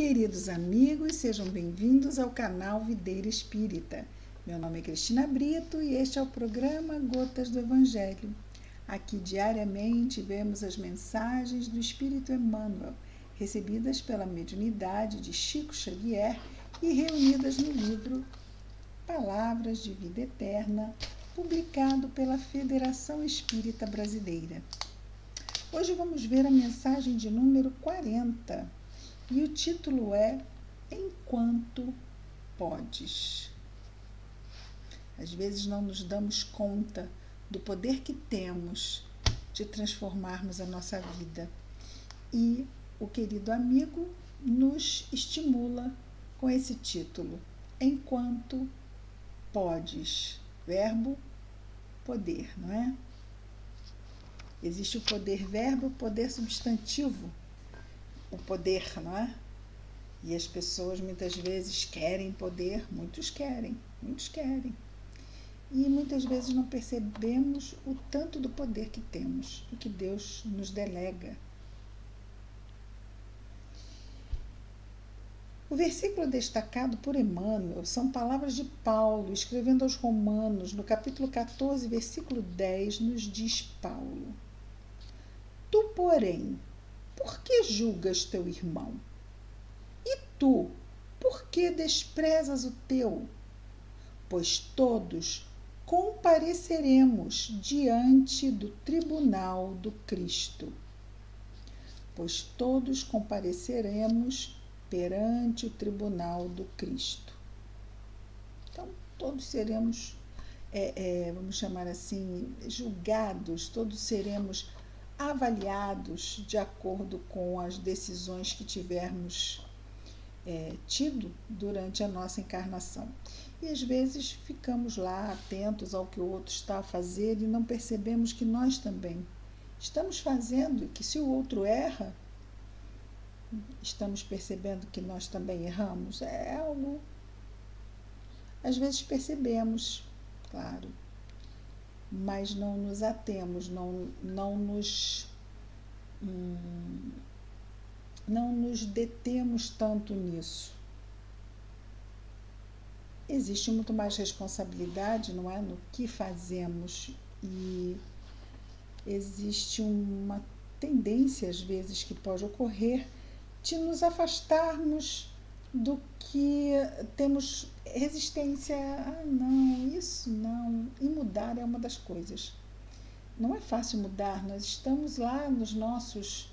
Queridos amigos, sejam bem-vindos ao canal Videira Espírita. Meu nome é Cristina Brito e este é o programa Gotas do Evangelho. Aqui diariamente vemos as mensagens do Espírito Emmanuel, recebidas pela mediunidade de Chico Xavier e reunidas no livro Palavras de Vida Eterna, publicado pela Federação Espírita Brasileira. Hoje vamos ver a mensagem de número 40. E o título é Enquanto Podes. Às vezes não nos damos conta do poder que temos de transformarmos a nossa vida. E o querido amigo nos estimula com esse título, Enquanto Podes. Verbo, poder, não é? Existe o poder verbo e o poder substantivo. O poder, não é? E as pessoas muitas vezes querem poder, muitos querem. E muitas vezes não percebemos o tanto do poder que temos e que Deus nos delega. O versículo destacado por Emmanuel são palavras de Paulo, escrevendo aos Romanos, no capítulo 14, versículo 10, nos diz Paulo: Tu, porém, por que julgas teu irmão? E tu, por que desprezas o teu? Pois todos compareceremos diante do tribunal do Cristo. Pois todos compareceremos perante o tribunal do Cristo. Então, todos seremos, vamos chamar assim, julgados, todos seremos avaliados de acordo com as decisões que tivermos tido durante a nossa encarnação. E às vezes ficamos lá atentos ao que o outro está a fazer e não percebemos que nós também estamos fazendo, e que se o outro erra, estamos percebendo que nós também erramos. É algo, às vezes percebemos, claro, mas não nos atemos, não nos detemos tanto nisso. Existe muito mais responsabilidade, não é, no que fazemos, e existe uma tendência, às vezes, que pode ocorrer de nos afastarmos do que temos resistência. Não, isso não. E mudar é uma das coisas. Não é fácil mudar, nós estamos lá nos nossos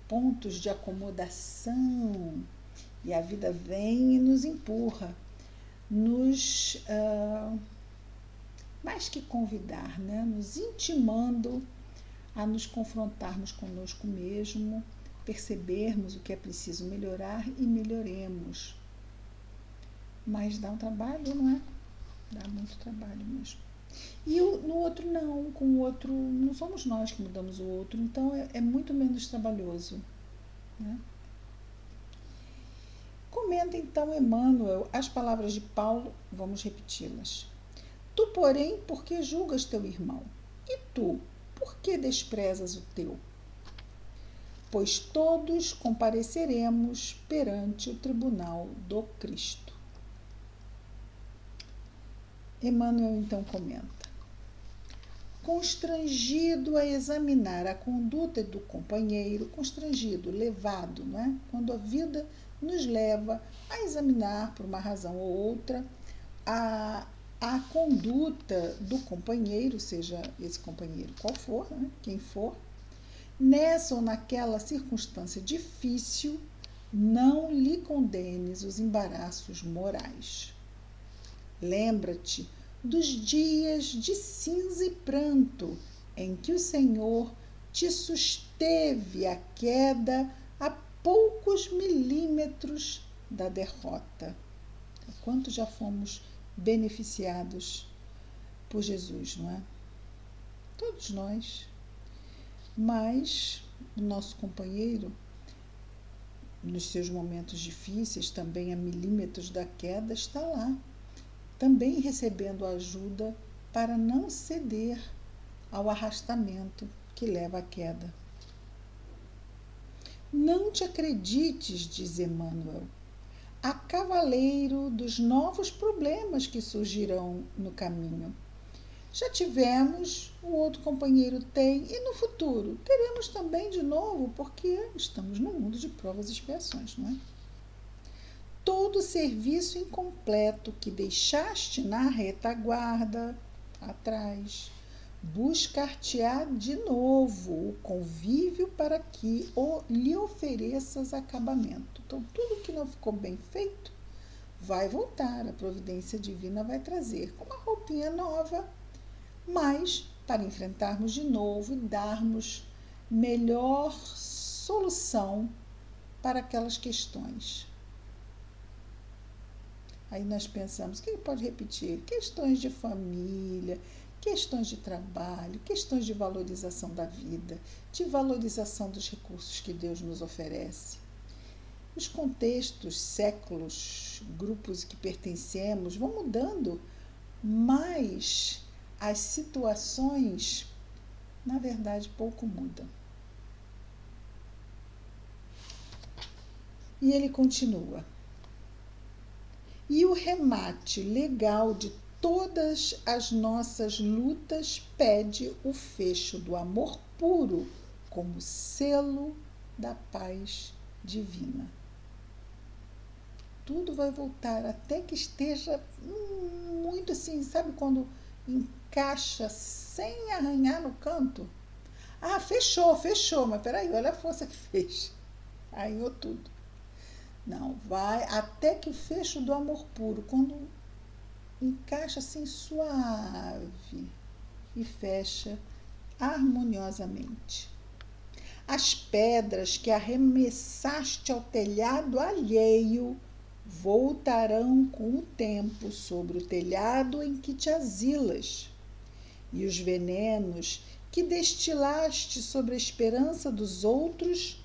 pontos de acomodação, e a vida vem e nos empurra, mais que convidar, né? Nos intimando a nos confrontarmos conosco mesmo, percebermos o que é preciso melhorar e melhoremos. Mas dá um trabalho, não é? Dá muito trabalho mesmo. E no outro não, com o outro não somos nós que mudamos o outro, então é muito menos trabalhoso, né? Comenta então Emmanuel as palavras de Paulo, vamos repeti-las. Tu, porém, por que julgas teu irmão? E tu, por que desprezas o teu? Pois todos compareceremos perante o tribunal do Cristo. Emmanuel então comenta: constrangido a examinar a conduta do companheiro, constrangido, levado, não é? Quando a vida nos leva a examinar, por uma razão ou outra, a conduta do companheiro, seja esse companheiro qual for, né? Quem for, nessa ou naquela circunstância difícil, não lhe condenes os embaraços morais. Lembra-te dos dias de cinza e pranto, em que o Senhor te susteve a queda a poucos milímetros da derrota. Quanto já fomos beneficiados por Jesus, não é? Todos nós. Mas o nosso companheiro, nos seus momentos difíceis, também a milímetros da queda, está lá, também recebendo ajuda para não ceder ao arrastamento que leva à queda. Não te acredites, diz Emmanuel, a cavaleiro dos novos problemas que surgirão no caminho. Já tivemos, o outro companheiro tem, e no futuro teremos também de novo, porque estamos no mundo de provas e expiações, não é? Todo serviço incompleto que deixaste na retaguarda, atrás, buscar-te-á de novo o convívio para que lhe ofereças acabamento. Então, tudo que não ficou bem feito vai voltar, a providência divina vai trazer com uma roupinha nova, mas para enfrentarmos de novo e darmos melhor solução para aquelas questões. Aí nós pensamos, quem pode repetir? Questões de família, questões de trabalho, questões de valorização da vida, de valorização dos recursos que Deus nos oferece. Os contextos, séculos, grupos que pertencemos vão mudando, mas as situações, na verdade, pouco mudam. E ele continua. E o remate legal de todas as nossas lutas pede o fecho do amor puro como selo da paz divina. Tudo vai voltar até que esteja muito assim, sabe quando encaixa sem arranhar no canto? Ah, fechou, mas peraí, olha a força que fez. Arranhou tudo. Não, vai até que o fecho do amor puro, quando encaixa assim suave e fecha harmoniosamente. As pedras que arremessaste ao telhado alheio voltarão com o tempo sobre o telhado em que te asilas, e os venenos que destilaste sobre a esperança dos outros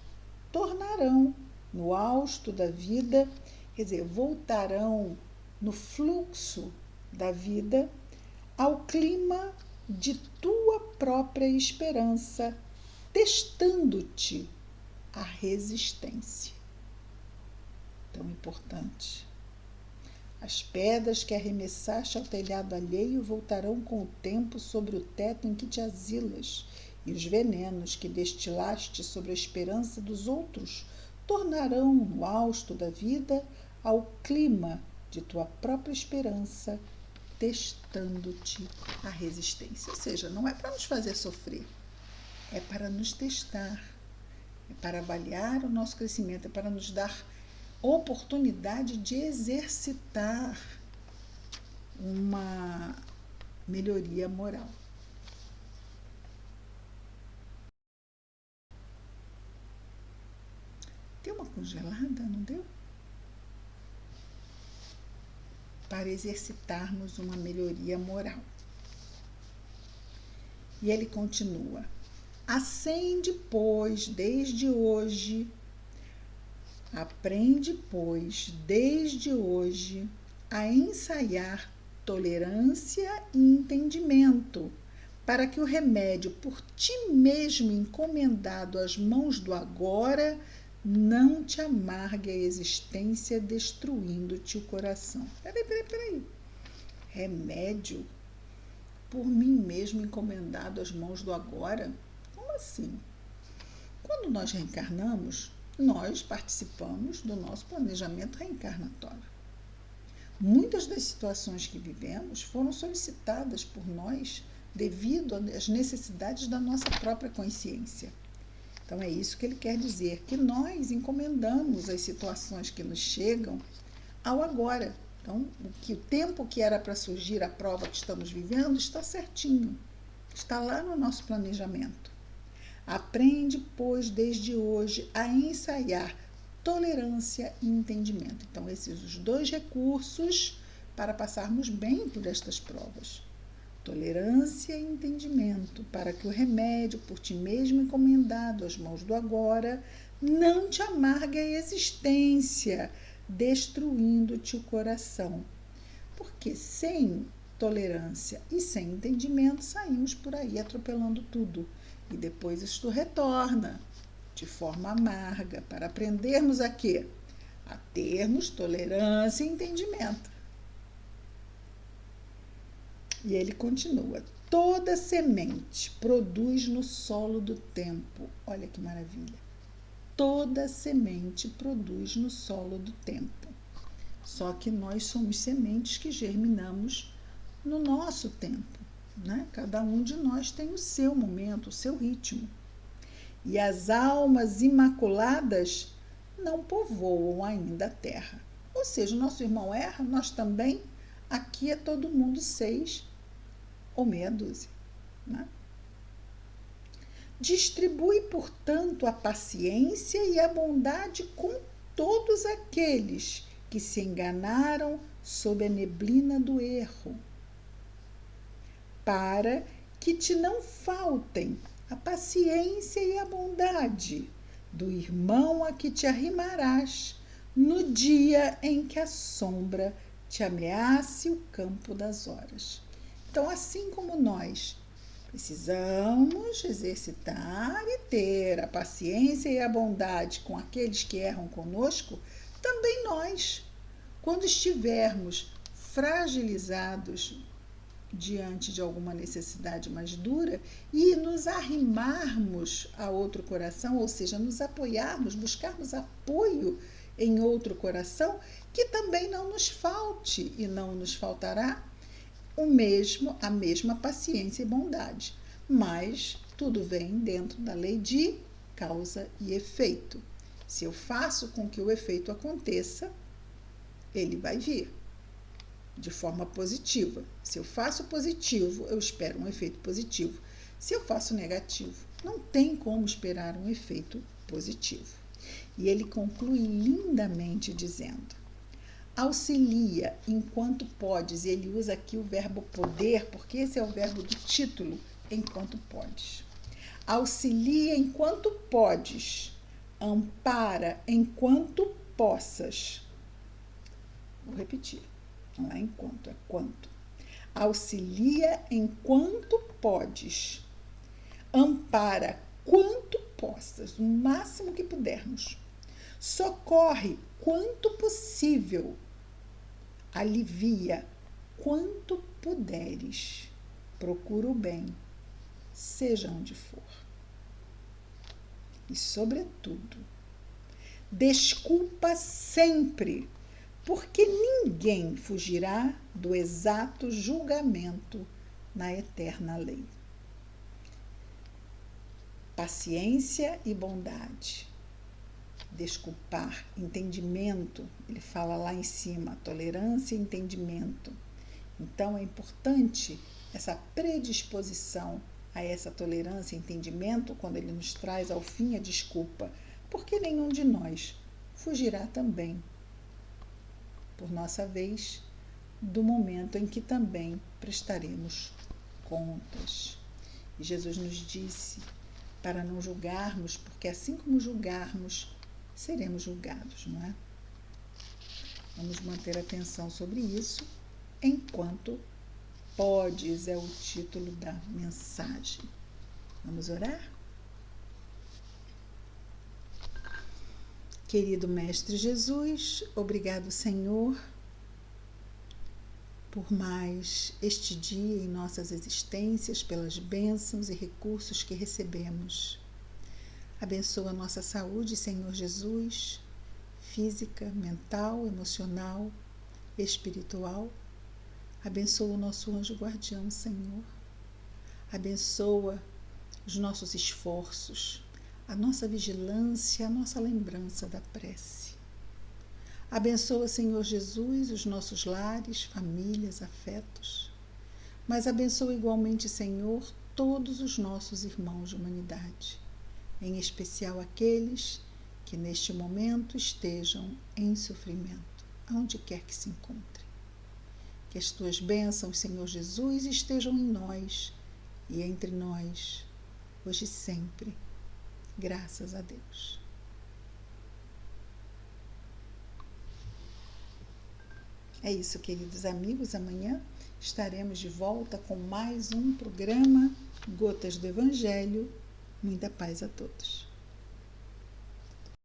tornarão no hausto da vida, quer dizer, voltarão no fluxo da vida ao clima de tua própria esperança, testando-te a resistência. Tão importante. As pedras que arremessaste ao telhado alheio voltarão com o tempo sobre o teto em que te asilas, e os venenos que destilaste sobre a esperança dos outros tornarão no hausto da vida ao clima de tua própria esperança, testando-te a resistência. Ou seja, não é para nos fazer sofrer, é para nos testar, é para avaliar o nosso crescimento, é para nos dar oportunidade de exercitar uma melhoria moral. Deu uma congelada, não deu? Para exercitarmos uma melhoria moral. E ele continua. Acende, pois, desde hoje, aprende, pois, desde hoje, a ensaiar tolerância e entendimento, para que o remédio por ti mesmo encomendado às mãos do agora não te amargue a existência, destruindo-te o coração. Peraí. Remédio por mim mesmo encomendado às mãos do agora? Como assim? Quando nós reencarnamos, nós participamos do nosso planejamento reencarnatório. Muitas das situações que vivemos foram solicitadas por nós devido às necessidades da nossa própria consciência. Então, é isso que ele quer dizer, que nós encomendamos as situações que nos chegam ao agora. Então, o tempo que era para surgir a prova que estamos vivendo está certinho, está lá no nosso planejamento. Aprende, pois, desde hoje a ensaiar tolerância e entendimento. Então, esses os dois recursos para passarmos bem por estas provas. Tolerância e entendimento, para que o remédio por ti mesmo encomendado às mãos do agora não te amargue a existência, destruindo-te o coração. Porque sem tolerância e sem entendimento saímos por aí atropelando tudo. E depois isto retorna de forma amarga, para aprendermos a quê? A termos tolerância e entendimento. E ele continua: toda semente produz no solo do tempo. Olha que maravilha. Toda semente produz no solo do tempo. Só que nós somos sementes que germinamos no nosso tempo, né? Cada um de nós tem o seu momento, o seu ritmo. E as almas imaculadas não povoam ainda a terra. Ou seja, o nosso irmão erra, nós também. Aqui é todo mundo 6 ou meia dúzia, né? Distribui, portanto, a paciência e a bondade com todos aqueles que se enganaram sob a neblina do erro, para que te não faltem a paciência e a bondade do irmão a que te arrimarás no dia em que a sombra te ameace o campo das horas. Então, assim como nós precisamos exercitar e ter a paciência e a bondade com aqueles que erram conosco, também nós, quando estivermos fragilizados diante de alguma necessidade mais dura e nos arrimarmos a outro coração, ou seja, nos apoiarmos, buscarmos apoio em outro coração, que também não nos falte e não nos faltará a mesma paciência e bondade. Mas tudo vem dentro da lei de causa e efeito. Se eu faço com que o efeito aconteça, ele vai vir de forma positiva. Se eu faço positivo, eu espero um efeito positivo. Se eu faço negativo, não tem como esperar um efeito positivo. E ele conclui lindamente dizendo: auxilia enquanto podes. E ele usa aqui o verbo poder, porque esse é o verbo do título, enquanto podes. Auxilia enquanto podes, ampara enquanto possas. Vou repetir. Não é enquanto, é quanto. Auxilia enquanto podes. Ampara quanto possas, o máximo que pudermos. Socorre quanto possível. Alivia quanto puderes. Procura o bem, seja onde for. E, sobretudo, desculpa sempre, porque ninguém fugirá do exato julgamento na eterna lei. Paciência e bondade. Desculpar, entendimento, ele fala lá em cima, tolerância e entendimento. Então, é importante essa predisposição a essa tolerância e entendimento quando ele nos traz ao fim a desculpa, porque nenhum de nós fugirá também, por nossa vez, do momento em que também prestaremos contas. E Jesus nos disse para não julgarmos, porque assim como julgarmos, seremos julgados, não é? Vamos manter atenção sobre isso. Enquanto podes é o título da mensagem. Vamos orar? Querido Mestre Jesus, obrigado, Senhor, por mais este dia em nossas existências, pelas bênçãos e recursos que recebemos. Abençoa a nossa saúde, Senhor Jesus, física, mental, emocional, espiritual. Abençoa o nosso anjo guardião, Senhor. Abençoa os nossos esforços, a nossa vigilância, a nossa lembrança da prece. Abençoa, Senhor Jesus, os nossos lares, famílias, afetos. Mas abençoa igualmente, Senhor, todos os nossos irmãos de humanidade, em especial aqueles que neste momento estejam em sofrimento, aonde quer que se encontrem. Que as tuas bênçãos, Senhor Jesus, estejam em nós e entre nós, hoje e sempre. Graças a Deus. É isso, queridos amigos. Amanhã estaremos de volta com mais um programa Gotas do Evangelho. Muita paz a todos.